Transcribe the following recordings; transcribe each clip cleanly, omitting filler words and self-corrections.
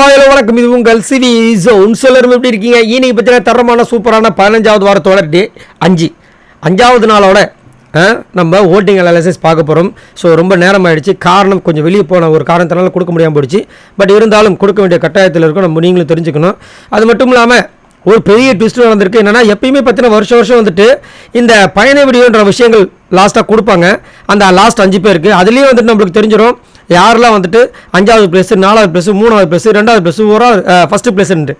Hello வணக்கம், இது உங்கள் சிவி ஜோன். சொல்லரும் எப்படி இருக்கீங்க? இன்னைக்கு பார்த்தீங்கன்னா தரமான சூப்பரான 15வது வாரத்தோட டே 5வது நாளோட நம்ம ஓட்டிங் அனாலிசிஸ் பார்க்க போகிறோம். ஸோ ரொம்ப நேரம் ஆகிடுச்சு. காரணம் கொஞ்சம் வெளியே போன ஒரு காரணத்தினால கொடுக்க முடியாமல் போயிடுச்சு. பட் இருந்தாலும் கொடுக்க வேண்டிய கட்டாயத்தில் இருக்கும், நம்ம நீங்களும் தெரிஞ்சுக்கணும். அது மட்டும் இல்லாமல் ஒரு பெரிய ட்விஸ்ட் நடந்திருக்கு. என்னென்னா, எப்பயுமே பார்த்தீங்கன்னா வருஷம் வந்துட்டு இந்த பயண வீடியோன்ற விஷயங்கள் லாஸ்ட்டாக கொடுப்பாங்க. அந்த லாஸ்ட் 5 பேருக்கு அதுலேயே வந்துட்டு நம்மளுக்கு தெரிஞ்சிடும் யாரெல்லாம் வந்துட்டு 5வது ப்ளேஸ், 4வது ப்ளேஸ், 3வது ப்ளேஸ், 2வது ப்ளேஸ், ஃபஸ்ட்டு ப்ளேஸ்ன்ட்டு.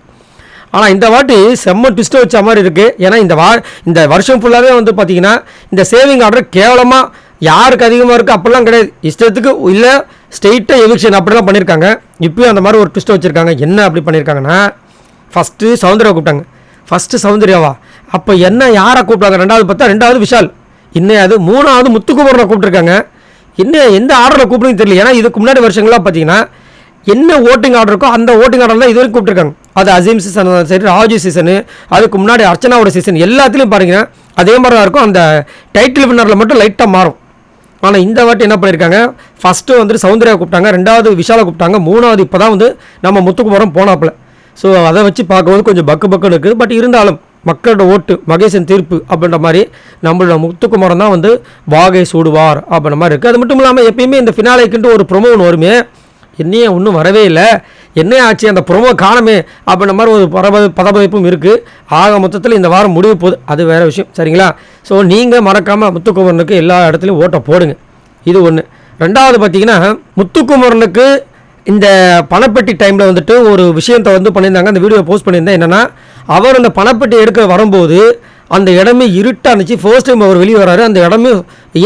ஆனால் இந்த வாட்டி செம்ம ட்விஸ்ட்டை வச்ச மாதிரி இருக்குது. ஏன்னா இந்த வருஷம் ஃபுல்லாகவே வந்து பார்த்திங்கன்னா இந்த சேவிங் ஆர்டர் கேவலமாக யாருக்கு அதிகமாக இருக்குது அப்படிலாம் கிடையாது. இஷ்டத்துக்கு இல்லை ஸ்ட்ரெயிட்டாக எவிக்ஷன் அப்படிலாம் பண்ணியிருக்காங்க. இப்போயும் அந்த மாதிரி ஒரு ட்விஸ்ட்டை வச்சுருக்காங்க. என்ன அப்படி பண்ணியிருக்காங்கன்னா, ஃபஸ்ட்டு சௌந்தர்யா கூப்பிட்டாங்க. ஃபஸ்ட்டு சௌந்தர்யாவா? அப்போ என்ன யாரை கூப்பிட்டாங்க? 2வது பார்த்தா 2வது விஷால், இன்னையாது 3வது முத்துக்குமரனை கூப்பிட்ருக்காங்க. என்ன எந்த ஆர்டரில் கூப்பிடுன்னு தெரியல. ஏன்னா இதுக்கு முன்னாடி வருஷங்களாக பார்த்தீங்கன்னா என்ன ஓட்டிங் ஆர்டர் இருக்கோ அந்த ஓட்டிங் ஆர்டர் தான் இது வரைக்கும் கூப்பிட்டுருக்காங்க. அது அசீம் சீசன் சரி, ராஜு சீசனு, அதுக்கு முன்னாடி அர்ச்சனாவோட சீசன், எல்லாத்துலேயும் பாருங்கன்னா அதே மாதிரி தான் இருக்கும். அந்த டைட்டில் வின்னரில் மட்டும் லைட்டாக மாறும். ஆனால் இந்த வாட்டி என்ன பண்ணியிருக்காங்க, ஃபஸ்ட்டு வந்துட்டு சௌந்தர்யா கூப்பிட்டாங்க, 2வது விஷாலை கூப்பிட்டாங்க, 3வது இப்போ தான் வந்து நம்ம முத்துக்குமரன் போனாப்பில். ஸோ அதை வச்சு பார்க்கும்போது கொஞ்சம் பக்குன்னு இருக்குது. பட் இருந்தாலும் மக்களோட ஓட்டு மகேசன் தீர்ப்பு அப்படின்ற மாதிரி நம்மளோட முத்துக்குமரன் தான் வந்து வாகை சூடுவார் அப்படின்ற மாதிரி இருக்குது. அது மட்டும் இல்லாமல் எப்பயுமே இந்த ஃபினாலேக்குன்ட்டு ஒரு ப்ரொமோ ஒன்று வருமே, என்னையே ஒன்றும் வரவே இல்லை, என்ன ஆச்சு அந்த ப்ரொமோ காணமே அப்படின்ற மாதிரி ஒரு பதபதைப்பும் இருக்குது. ஆக மொத்தத்தில் இந்த வாரம் முடிவு போகுது, அது வேறு விஷயம். சரிங்களா? ஸோ நீங்கள் மறக்காமல் முத்துக்குமரனுக்கு எல்லா இடத்துலையும் ஓட்டை போடுங்க. இது ஒன்று. 2வது பார்த்தீங்கன்னா, முத்துக்குமரனுக்கு இந்த பணப்பெட்டி டைமில் வந்துட்டு ஒரு விஷயத்தை வந்து பண்ணியிருந்தாங்க. அந்த வீடியோ போஸ்ட் பண்ணியிருந்தேன். என்னென்னா, அவர் அந்த பணப்பெட்டி எடுக்க வரும்போது அந்த இடமே இருட்டாக இருந்துச்சு. ஃபர்ஸ்ட் டைம் அவர் வெளியே வராரு. அந்த இடமே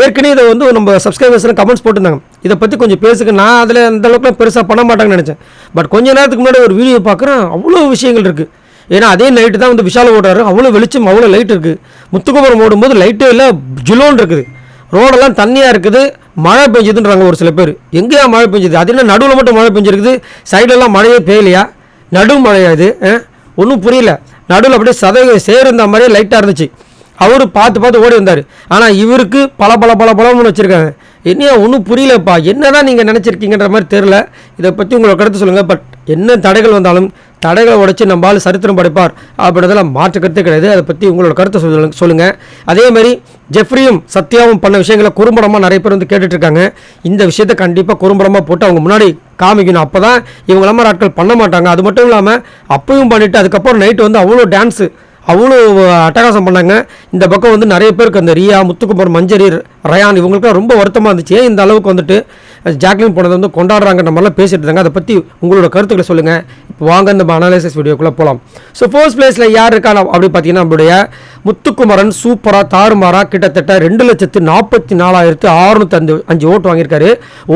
ஏற்கனவே இதை வந்து நம்ம சப்ஸ்கிரைபர்ஸ்லாம் கமெண்ட்ஸ் போட்டிருந்தாங்க, இதை பற்றி கொஞ்சம் பேசுங்க. நான் அதில் அந்த அளவுக்குலாம் பெருசாக பண்ண மாட்டாங்கன்னு நினச்சேன். பட் கொஞ்ச நேரத்துக்கு முன்னாடி ஒரு வீடியோ பார்க்குறேன், அவ்வளோ விஷயங்கள் இருக்குது. ஏன்னா அதே நைட்டு தான் வந்து விஷால் ஓடுறாரு, அவ்வளோ வெளிச்சம், அவ்வளோ லைட் இருக்குது. முத்துக்குமரன் ஓடும்போது லைட்டே இல்லை, ஜிலோன் இருக்குது, ரோடெல்லாம் தண்ணியாக இருக்குது, மழை பெஞ்சுதுன்றாங்க ஒரு சில பேர். எங்கேயா மழை பெஞ்சுது? அது என்ன நடுவில் மட்டும் மழை பெஞ்சிருக்குது, சைடெல்லாம் மழையே பெய்யலையா? நடு மழையா இது? ஒன்றும் புரியல. நடுவில் அப்படியே சேர்ந்த மாதிரியே லைட்டாக இருந்துச்சு. அவரு பார்த்து ஓடி வந்தார். ஆனால் இவருக்கு பலன்னு வச்சுருக்காங்க. என்னையா ஒன்றும் புரியலப்பா, என்ன தான் நீங்கள் நினச்சிருக்கீங்கன்ற மாதிரி தெரில. இதை பற்றி உங்களோட கருத்து சொல்லுங்கள். பட் என்ன தடைகள் வந்தாலும் தடைகளை உடைச்சி நம்மளால் சரித்திரம் படைப்பார் அப்படின்றதெல்லாம் மாற்று கருத்தே கிடையாது. அதை பற்றி உங்களோட கருத்தை சொல்லுங்கள். அதேமாதிரி ஜெஃப்ரியும் சத்யாவும் பண்ண விஷயங்களை குறும்படமாக நிறைய பேர் வந்து கேட்டுட்ருக்காங்க. இந்த விஷயத்தை கண்டிப்பாக குறும்படமாக போட்டு அவங்க முன்னாடி காமிக்கணும். அப்போ தான் இவங்கள மாதிரி ஆட்கள் பண்ண மாட்டாங்க. அது மட்டும் இல்லாமல் அப்பவும் பண்ணிவிட்டு அதுக்கப்புறம் நைட்டு வந்து அவ்வளோ டான்ஸு, அவ்வளோ அட்டகாசம் பண்ணாங்க. இந்த பக்கம் வந்து நிறைய பேருக்கு அந்த ரியா, முத்துக்குமரன், மஞ்சரி, ரயான் இவங்களுக்குலாம் ரொம்ப வருத்தமாக இருந்துச்சு. ஏன் இந்த அளவுக்கு வந்துட்டு ஜாக்லின் போனதை வந்து கொண்டாடுறாங்க நம்மளாம் பேசிட்டு இருந்தாங்க. அதை பற்றி உங்களோட கருத்துக்களை சொல்லுங்கள். இப்போ வாங்க இந்த அனாலிசிஸ் வீடியோக்குள்ளே போகலாம். ஸோ ஃபர்ஸ்ட் பிளேஸில் யார் இருக்கான அப்படி பார்த்தீங்கன்னா, நம்மளுடைய முத்துக்குமரன் சூப்பராக தாறுமாறாக கிட்டத்தட்ட 2,04,605 ஓட்டு வாங்கியிருக்காரு.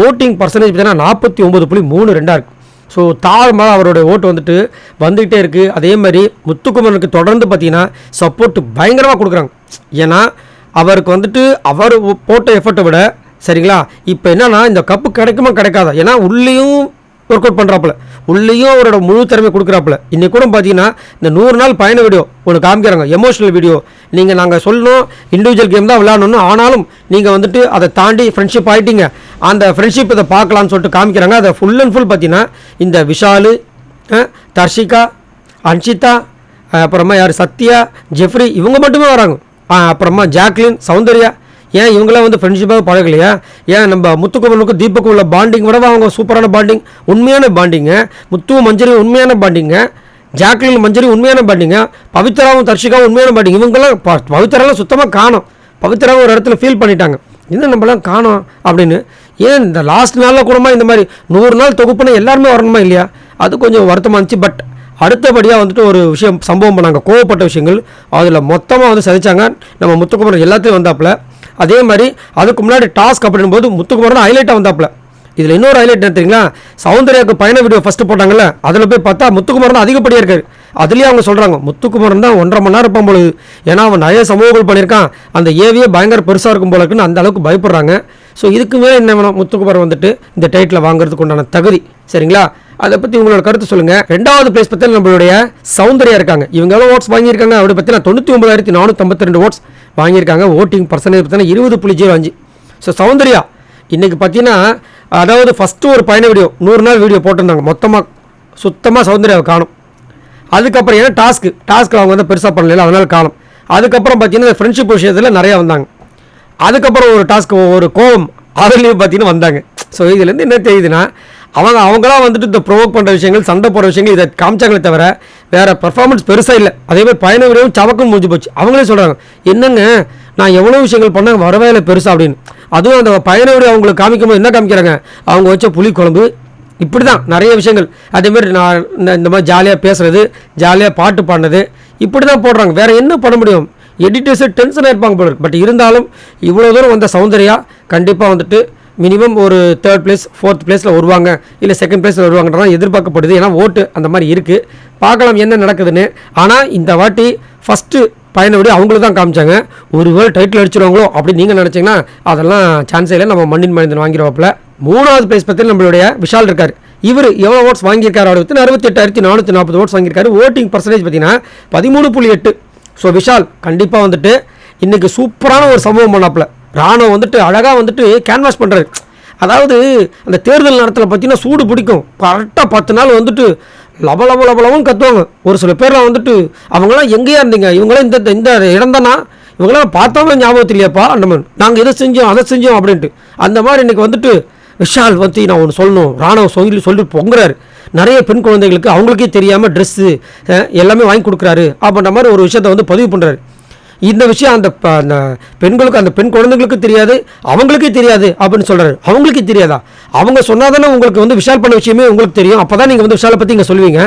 ஓட்டிங் பர்சன்டேஜ் பார்த்தீங்கன்னா 49.32 இருக்குது. ஸோ தாழ்மாக அவருடைய ஓட்டு வந்துகிட்டே இருக்குது. அதே மாதிரி முத்துக்குமரனுக்கு தொடர்ந்து பார்த்தீங்கன்னா சப்போர்ட் பயங்கரமாக கொடுக்குறாங்க. ஏன்னா அவருக்கு வந்துட்டு அவர் போட்ட எஃபர்ட்டை விட, சரிங்களா, இப்போ என்னன்னா இந்த கப்பு கிடைக்குமா கிடைக்காதா? ஏன்னா உள்ளேயும் ஒர்க் அவுட் பண்ணுறாப்புல, உள்ளேயும் அவரோட முழு திறமை கொடுக்குறாப்புல. இன்றைக்கி கூட பார்த்தீங்கன்னா இந்த 100 நாள் பயண வீடியோ ஒன்று காமிக்கிறாங்க, எமோஷனல் வீடியோ. நாங்கள் சொல்லணும் இண்டிவிஜுவல் கேம் தான் விளையாடணும், ஆனாலும் நீங்கள் வந்துட்டு அதை தாண்டி ஃப்ரெண்ட்ஷிப் ஆகிட்டீங்க, அந்த ஃப்ரெண்ட்ஷிப் இதை பார்க்கலான்னு சொல்லிட்டு காமிக்கிறாங்க. அதை ஃபுல் அண்ட் ஃபுல் பார்த்தீங்கன்னா இந்த விஷால், தர்ஷிகா, அன்ஷிதா, அப்புறமா யார் சத்யா, ஜெஃப்ரி இவங்க மட்டுமே வராங்க. அப்புறமா ஜாக்லின், சௌந்தர்யா, ஏன் இவங்களாம் வந்து ஃப்ரெண்ட்ஷிப்பாக பழகலையா? ஏன் நம்ம முத்துக்குமரனுக்கும் தீபக்கும் உள்ள பாண்டிங் விட அவங்க சூப்பரான பாண்டிங், உண்மையான பாண்டிங்க. முத்து மஞ்சரி உண்மையான பாண்டிங்க, ஜாக்லின் மஞ்சரி உண்மையான பாண்டிங்க, பவித்ராவும் தர்ஷிகாவும் உண்மையான பாண்டிங். இவங்கெல்லாம் பவித்ராலாம் சுத்தமாக காணும். பவித்ராவும் ஒரு இடத்துல ஃபீல் பண்ணிட்டாங்க, இன்னும் நம்மளாம் காணும் அப்படின்னு. ஏன் இந்த லாஸ்ட் நாளில் கூடமா இந்த மாதிரி 100 நாள் தொகுப்புனா எல்லாருமே வரணுமா இல்லையா? அது கொஞ்சம் வருத்தமாக இருந்துச்சு. பட் அடுத்தபடியாக வந்துட்டு ஒரு விஷயம் சம்பவம் பண்ணாங்க, கோவப்பட்ட விஷயங்கள். அதில் மொத்தமாக வந்து சதிச்சாங்க. நம்ம முத்துக்குமரன் எல்லாத்தையும் வந்தாப்புல. அதே மாதிரி அதுக்கு முன்னாடி டாஸ்க் அப்படின் போது முத்துக்குமரன் ஹைலைட்டாக வந்தாப்புல. இதில் இன்னொரு ஹைலைட் என்ன தெரியுங்களா? சௌந்தர்யாவுக்கு பயண வீடியோ ஃபஸ்ட்டு போட்டாங்கல்ல, அதில் போய் பார்த்தா முத்துக்குமரன் அதிகப்படியாக இருக்காரு. அதுலேயே அவங்க சொல்கிறாங்க முத்துக்குமரன் தான் 1.5 மணி நேரம் இருப்பான் பொழுது. ஏன்னா அவன் நிறைய சமூகங்கள் பண்ணியிருக்கான், அந்த ஏவியே பயங்கர பெருசாக இருக்கும் போல இருக்குன்னு அந்த அளவுக்கு பயப்படுறாங்க. ஸோ இதுக்கு மேலே என்ன வேணும்? முத்துக்குமரன் வந்துட்டு இந்த டைட்டில் வாங்குறதுக்கு உண்டான தகுதி. சரிங்களா? அதை பற்றி உங்களோட கருத்து சொல்லுங்கள். 2வது பிளேஸ் பற்றி நம்மளுடைய சௌந்தர்யா இருக்காங்க. இவங்க எவ்வளோ ஓட்ஸ் வாங்கியிருக்காங்க அப்படி பார்த்தீங்கன்னா 99,452 ஓட்ஸ் வாங்கியிருக்காங்க. ஓட்டிங் பர்சன்டேஜ் பார்த்தீங்கன்னா 20.05. ஸோ சௌந்தர்யா இன்றைக்கி பார்த்தீங்கன்னா, அதாவது ஃபஸ்ட்டு ஒரு பயண வீடியோ 100 நாள் வீடியோ போட்டிருந்தாங்க. மொத்தமாக சுத்தமாக சௌந்தர்யாவை காணும். அதுக்கப்புறம் ஏன்னா டாஸ்க்கு அவங்க வந்து பெருசாக பண்ணல, அதனால காணும். அதுக்கப்புறம் பார்த்தீங்கன்னா ஃப்ரெண்ட்ஷிப் விஷயத்தில் நிறையா வந்தாங்க. அதுக்கப்புறம் ஒரு டாஸ்க்கு ஒரு கோவம் அதுலேயும் பார்த்தீங்கன்னா வந்தாங்க. ஸோ இதுலேருந்து என்ன தெரியுதுன்னா அவங்களாம் வந்துட்டு இந்த ப்ரொவோக் பண்ணுற விஷயங்கள், சண்டை போடுற விஷயங்கள் இதை காமிச்சாங்களே தவிர வேறு பர்ஃபார்மன்ஸ் பெருசாக இல்லை. அதேமாதிரி பயண விரைவும் சவக்கும் முடிஞ்சு போச்சு. அவங்களே சொல்கிறாங்க, என்னங்க நான் எவ்வளோ விஷயங்கள் பண்ணாங்க வரவே இல்லை பெருசாக அப்படின்னு. அதுவும் அந்த பயண விரை அவங்களுக்கு காமிக்கும்போது என்ன காமிக்கிறாங்க, அவங்க வச்ச புளி குழம்பு இப்படி தான் நிறைய விஷயங்கள். அதேமாதிரி நான் இந்த மாதிரி ஜாலியாக பேசுகிறது, ஜாலியாக பாட்டு பாடினது இப்படி தான் போடுறாங்க. வேறு என்ன பண்ண முடியும்? எடிட்டர்ஸு டென்ஷனாக இருப்பாங்க போல இருக்கு. பட் இருந்தாலும் இவ்வளோ தூரம் வந்த சௌந்தர்யா கண்டிப்பாக வந்துட்டு மினிமம் ஒரு 3rd place 4th பிளேஸில் வருவாங்க, இல்லை 2nd பிளேஸில் வருவாங்கன்றதான் எதிர்பார்க்கப்படுது. ஏன்னா ஓட்டு அந்த மாதிரி இருக்குது. பார்க்கலாம் என்ன நடக்குதுன்னு. ஆனால் இந்த வாட்டி ஃபஸ்ட்டு பயண விட அவங்களுக்கு தான் காமிச்சாங்க. ஒருவேளை டைட்டில் அடிச்சிருவாங்களோ அப்படின்னு நீங்கள் நினச்சிங்கன்னா அதெல்லாம் சான்ஸே இல்லை. நம்ம மண்ணின் மனிதன் வாங்கிடுவாப்பில். 3வது பிளேஸ் பற்றி நம்மளுடைய விஷால் இருக்கார். இவர் எவ்வளோ ஓட்ஸ் வாங்கியிருக்காரு அப்படின்னு 68,440 ஓட்ஸ் வாங்கியிருக்காரு. ஓட்டிங் பர்சன்டேஜ் பார்த்தீங்கன்னா 13.8. ஸோ விஷால் கண்டிப்பாக வந்துட்டு இன்றைக்கி சூப்பரான ஒரு சம்பவம் பண்ணாப்புல. ராணுவ வந்துட்டு அழகாக வந்துட்டு கேன்வாஸ் பண்ணுறாரு. அதாவது அந்த தேர்தல் நேரத்தில் பார்த்தீங்கன்னா சூடு பிடிக்கும். கரெக்டாக 10 நாள் வந்துட்டு லபலவும் கத்துவாங்க. ஒரு சில பேர்லாம் வந்துட்டு அவங்களாம் எங்கேயா இருந்தீங்க, இவங்களாம் இந்த இடம் தானா, இவங்களாம் பார்த்தாவே ஞாபகத்தில் இல்லையாப்பா அண்டமன், நாங்கள் இதை செஞ்சோம் அதை செஞ்சோம் அப்படின்ட்டு. அந்த மாதிரி இன்றைக்கி வந்துட்டு விஷால் வந்து நான் ஒன்று சொல்லணும், ராணுவ சொல்லி பொங்குறாரு. நிறைய பெண் குழந்தைகளுக்கு அவங்களுக்கே தெரியாமல் ட்ரெஸ்ஸு எல்லாமே வாங்கி கொடுக்குறாரு அப்படின்ற மாதிரி ஒரு விஷயத்தை வந்து பதிவு பண்ணுறாரு. இந்த விஷயம் அந்த பெண்களுக்கு, அந்த பெண் குழந்தைங்களுக்கு தெரியாது, அவங்களுக்கே தெரியாது அப்படின்னு சொல்கிறாரு. அவங்களுக்கே தெரியாதா? அவங்க சொன்னால் தானே உங்களுக்கு வந்து விஷால் பண்ண விஷயமே உங்களுக்கு தெரியும். அப்போ தான் நீங்கள் வந்து விஷாலை பற்றி இங்கே சொல்லுவீங்க.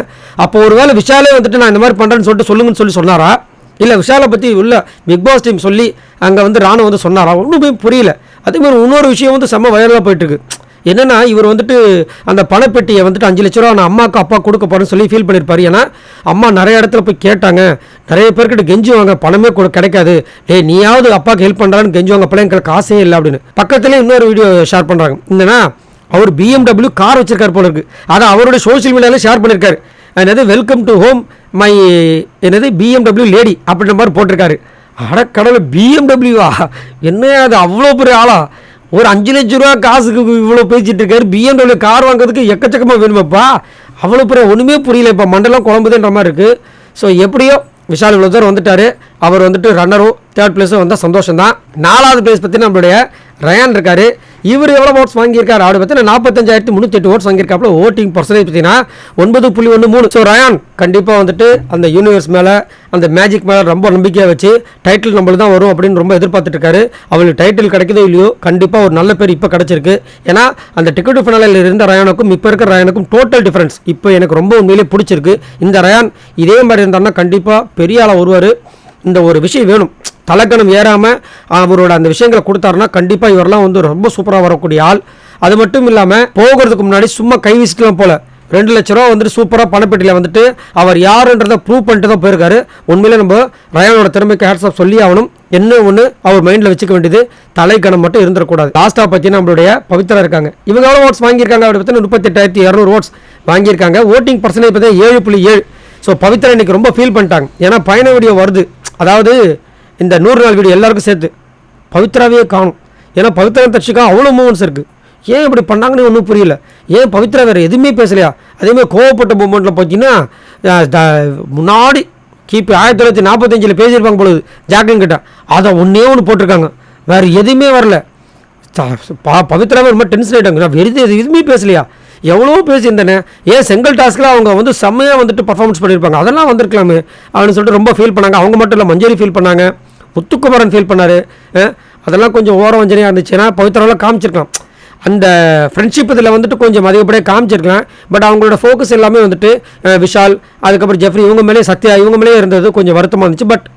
அப்போ ஒரு வேளை விஷாலே வந்துட்டு நான் இந்த மாதிரி பண்ணுறேன்னு சொல்லிட்டு சொல்லுங்கன்னு சொன்னாரா, இல்லை விஷாலை பற்றி உள்ள பிக் பாஸ் டீம் சொல்லி அங்கே வந்து ராணுவ வந்து சொன்னாரா, ஒன்றுமே புரியல. அதேமாதிரி இன்னொரு விஷயம் வந்து செம்ம வைரலாக போயிட்டுருக்கு. என்னென்னா இவர் வந்துட்டு அந்த பணப்பெட்டியை வந்துட்டு 5 லட்ச ரூபா நான் அம்மாவுக்கு அப்பா கொடுக்க போகிறேன்னு சொல்லி ஃபீல் பண்ணியிருப்பார். ஏன்னா அம்மா நிறைய இடத்துல போய் கேட்டாங்க, நிறைய பேர்கிட்ட கெஞ்சுவாங்க, பணமே கிடைக்காது, நீயாவது அப்பாவுக்கு ஹெல்ப் பண்ணுறான்னு கெஞ்சுவாங்க, அப்போலாம் எங்களுக்கு காசே இல்லை அப்படின்னு. பக்கத்துலேயே இன்னொரு வீடியோ ஷேர் பண்ணுறாங்க. என்னன்னா அவர் BMW கார் வச்சிருக்காரு போல இருக்குது. அதை அவருடைய சோஷியல் மீடியாவில் ஷேர் பண்ணியிருக்காரு. என்னது வெல்கம் டு ஹோம் மை என்னது BMW லேடி அப்படின்ற மாதிரி போட்டிருக்காரு. அடக்கடவுள் BMW என்ன அது அவ்வளோ பெரிய ஆளா? ஒரு 5 லட்ச ரூபா காசுக்கு இவ்வளோ பேசிகிட்டு இருக்காரு. BMW கார் வாங்குறதுக்கு எக்கச்சக்கமாக வேணுமாப்பா, அவ்வளோ பெரிய ஒன்றுமே புரியல. இப்போ மண்டலம் குழம்புதுன்ற மாதிரி இருக்குது. ஸோ எப்படியோ விஷால் இவ்வளோ தூரம் வந்துட்டார். அவர் வந்துட்டு ரன்னரும் 3rd பிளேஸும் வந்தால் சந்தோஷம் தான். 4வது பிளேஸ் பற்றி நம்மளுடைய ரயான் இருக்கார். இவர் எவ்வளோ ஓட்ஸ் வாங்கியிருக்காரு அப்படி பார்த்தீங்கன்னா 45,308 ஓட்ஸ் வாங்கியிருக்காப்புல. ஓட்டிங் பர்சன்டேஜ் பார்த்தீங்கன்னா 9.13. ஸோ ரயான் கண்டிப்பாக வந்துட்டு அந்த யூனிவர்ஸ் மேலே, அந்த மேஜிக் மேலே ரொம்ப நம்பிக்கையாக வச்சு டைட்டில் நம்மளுக்கு தான் வரும் அப்படின்னு ரொம்ப எதிர்பார்த்துட்டு இருக்காரு. அவளுக்கு டைட்டில் கிடைக்குதோ இல்லையோ கண்டிப்பாக ஒரு நல்ல பேர் இப்போ கிடச்சிருக்கு. ஏன்னா அந்த டிக்கெட் ஃபைனலில் இருந்த ரயானுக்கும் இப்போ இருக்கிற ரயானுக்கும் டோட்டல் டிஃப்ரென்ஸ் இப்போ எனக்கு ரொம்ப உண்மையிலே பிடிச்சிருக்கு. இந்த ரயான் இதே மாதிரி இருந்தாருன்னா கண்டிப்பாக பெரிய ஆளாக வருவார். இந்த ஒரு விஷயம் வேணும், தலக்கணம் ஏறாமல் அவரோட அந்த விஷயங்களை கொடுத்தாருன்னா கண்டிப்பாக இவரெல்லாம் வந்து ரொம்ப சூப்பராக வரக்கூடிய ஆள். அது மட்டும் இல்லாமல் போகிறதுக்கு முன்னாடி சும்மா கை வீசிக்கலாம் போல் 2 லட்ச ரூபா வந்துட்டு சூப்பராக பணப்பெட்டியில் வந்துட்டு அவர் யாருன்றதை ப்ரூவ் பண்ணிட்டு தான் போயிருக்காரு. உண்மையிலே நம்ம ரயானோட திறமைக்கு ஹேட்ஸ் ஆஃப் சொல்லி ஆகணும். என்ன ஒன்று அவர் மைண்டில் வச்சுக்க வேண்டியது தலைக்கணம் மட்டும் இருந்துடக்கூடாது. லாஸ்ட்டாக பார்த்தீங்கன்னா நம்மளுடைய பவித்ரா இருக்காங்க. இவங்க எவ்வளோ ஓட்ஸ் வாங்கியிருக்காங்க அப்படி பார்த்தீங்கன்னா 38,200 ஓட்ஸ் வாங்கியிருக்காங்க. ஓட்டிங் பர்சன்டேஜ் பார்த்தீங்கன்னா 7.7. ஸோ பவித்ரா இன்னைக்கு ரொம்ப ஃபீல் பண்ணிட்டாங்க. ஏன்னா பயண வீடியோ வருது, அதாவது இந்த 100 நாள் வீடியோ எல்லாருக்கும் சேர்த்து பவித்ராவே காணும். ஏன்னா பவித்ரா தர்ஷிகா அவ்வளோ மூமெண்ட்ஸ் இருக்குது. ஏன் இப்படி பண்ணாங்கன்னு ஒன்றும் புரியல. ஏன் பவித்ரா வேறு எதுவுமே பேசலையா? அதேமாதிரி கோவப்பட்ட மூமெண்ட்டில் பார்த்தீங்கன்னா முன்னாடி கிபி 1945 பேசியிருப்பாங்க பொழுது ஜாக்லின் கிட்ட, அதை ஒன்றே ஒன்று போட்டிருக்காங்க, வேறு எதுவுமே வரல. பவித்ராவே ரொம்ப டென்ஷன் ஆகிட்டாங்க. நான் எதுவுமே பேசலையா? எவ்வளோ பேசியிருந்தேனே. ஏன் செங்கல் டாஸ்கில் அவங்க வந்து செம்மையாக வந்துட்டு பர்ஃபார்மன்ஸ் பண்ணியிருப்பாங்க, அதெல்லாம் வந்திருக்கலாமே அப்படின்னு சொல்லிட்டு ரொம்ப ஃபீல் பண்ணாங்க. அவங்க மட்டும் இல்லை, மஞ்சரி ஃபீல் பண்ணாங்க, முத்துக்குமரன் ஃபீல் பண்ணார். அதெல்லாம் கொஞ்சம் ஓரம் வஞ்சனையாக இருந்துச்சு. ஏன்னா பவித்ராவெல்லாம் காமிச்சிருக்கலாம், அந்த ஃப்ரெண்ட்ஷிப் இதில் வந்துட்டு கொஞ்சம் அதிகப்படியாக காமிச்சிருக்கலாம். பட் அவங்களோட ஃபோக்கஸ் எல்லாமே வந்துட்டு விஷால், அதுக்கப்புறம் ஜெஃப்ரி, இவங்க மேலே சத்யா, இவங்க மேலே இருந்தது கொஞ்சம் வருத்தமாக இருந்துச்சு. பட்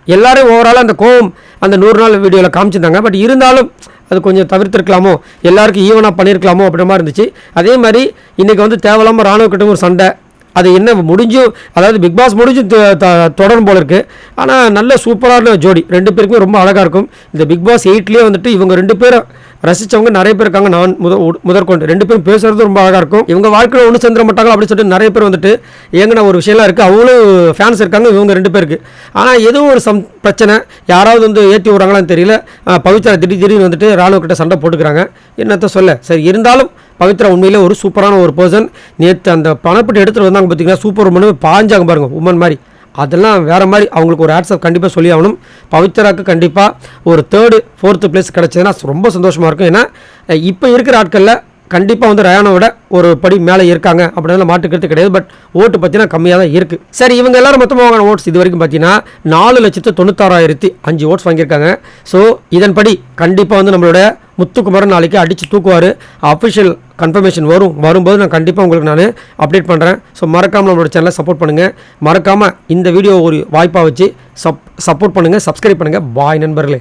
எல்லாரும் ஓவராலாக அந்த கோவம் அந்த 100 நாள் வீடியோவில் காமிச்சிருந்தாங்க. பட் இருந்தாலும் அது கொஞ்சம் தவிர்த்திருக்கலாமோ, எல்லாருக்கும் ஈவனாக பண்ணியிருக்கலாமோ அப்படின்ற மாதிரி இருந்துச்சு. அதே மாதிரி இன்றைக்கி வந்து தேவையில்லாமல் ராணுவக்கிட்ட ஒரு சண்டை, அது என்ன முடிஞ்சும், அதாவது பிக் பாஸ் முடிஞ்சும் தொடரும் போல இருக்குது. ஆனால் நல்ல சூப்பரான ஜோடி, 2 பேருக்குமே ரொம்ப அழகாக இருக்கும். இந்த பிக் பாஸ் 8லேயே வந்துட்டு இவங்க 2 பேரும் ரசித்தவங்க நிறைய பேர் இருக்காங்க. நான் முதற்கொண்டு 2 பேரும் பேசுகிறது ரொம்ப அழகாக இருக்கும். இவங்க வாழ்க்கையில் ஒன்று சேர்ந்துட மாட்டாங்க அப்படின்னு சொல்லிட்டு நிறைய பேர் வந்துட்டு ஏங்கின ஒரு விஷயம்லாம் இருக்குது. அவ்வளோ ஃபேன்ஸ் இருக்காங்க இவங்க 2 பேருக்கு. ஆனால் எதுவும் ஒரு பிரச்சனை, யாராவது வந்து ஏற்றி விட்றாங்களான்னு தெரியல. பவித்ரா திடீர்னு வந்துட்டு ராணுவ கிட்ட சண்டை போட்டுக்கிறாங்க. என்னத்த சொல்ல, சரி இருந்தாலும் பவித்ரா உண்மையிலே ஒரு சூப்பரான ஒரு பர்சன். நேற்று அந்த பணப்பட்டு எடுத்துகிட்டு வந்தாங்க பார்த்தீங்கன்னா, சூப்பர் உமன் பாஞ்சாங்க பாருங்கள், உமன் மாதிரி. அதெல்லாம் வேறு மாதிரி. அவங்களுக்கு ஒரு ஆட்ஸப் கண்டிப்பாக சொல்லி ஆகணும். பவித்ராவுக்கு கண்டிப்பாக ஒரு 3rd 4th பிளேஸ் கிடச்சதுன்னா ரொம்ப சந்தோஷமாக இருக்கும். ஏன்னா இப்போ இருக்கிற ஆட்களில் கண்டிப்பாக வந்து ரயானோட ஒரு படி மேலே இருக்காங்க அப்படின்னா மாட்டுக்கிறது கிடையாது. பட் ஓட்டு பார்த்தீங்கன்னா கம்மியாக தான் இருக்குது. சரி, இவங்க எல்லாரும் மொத்தமாக வாங்கின ஓட்ஸ் இது வரைக்கும் பார்த்தீங்கன்னா 4,96,005 ஓட்ஸ் வாங்கியிருக்காங்க. ஸோ இதன்படி கண்டிப்பாக வந்து நம்மளோட முத்துக்குமரன் நாளைக்கு அடித்து தூக்குவார். அஃபிஷியல் கன்ஃபர்மேஷன் வரும்போது நான் கண்டிப்பாக உங்களுக்கு நான் அப்டேட் பண்ணுறேன். ஸோ மறக்காமல் நம்மளோட சேனலை சப்போர்ட் பண்ணுங்கள். மறக்காமல் இந்த வீடியோ ஒரு வாய்ப்பாக வச்சு சப்போர்ட் பண்ணுங்கள், சப்ஸ்கிரைப் பண்ணுங்கள். பாய் நண்பர்களே.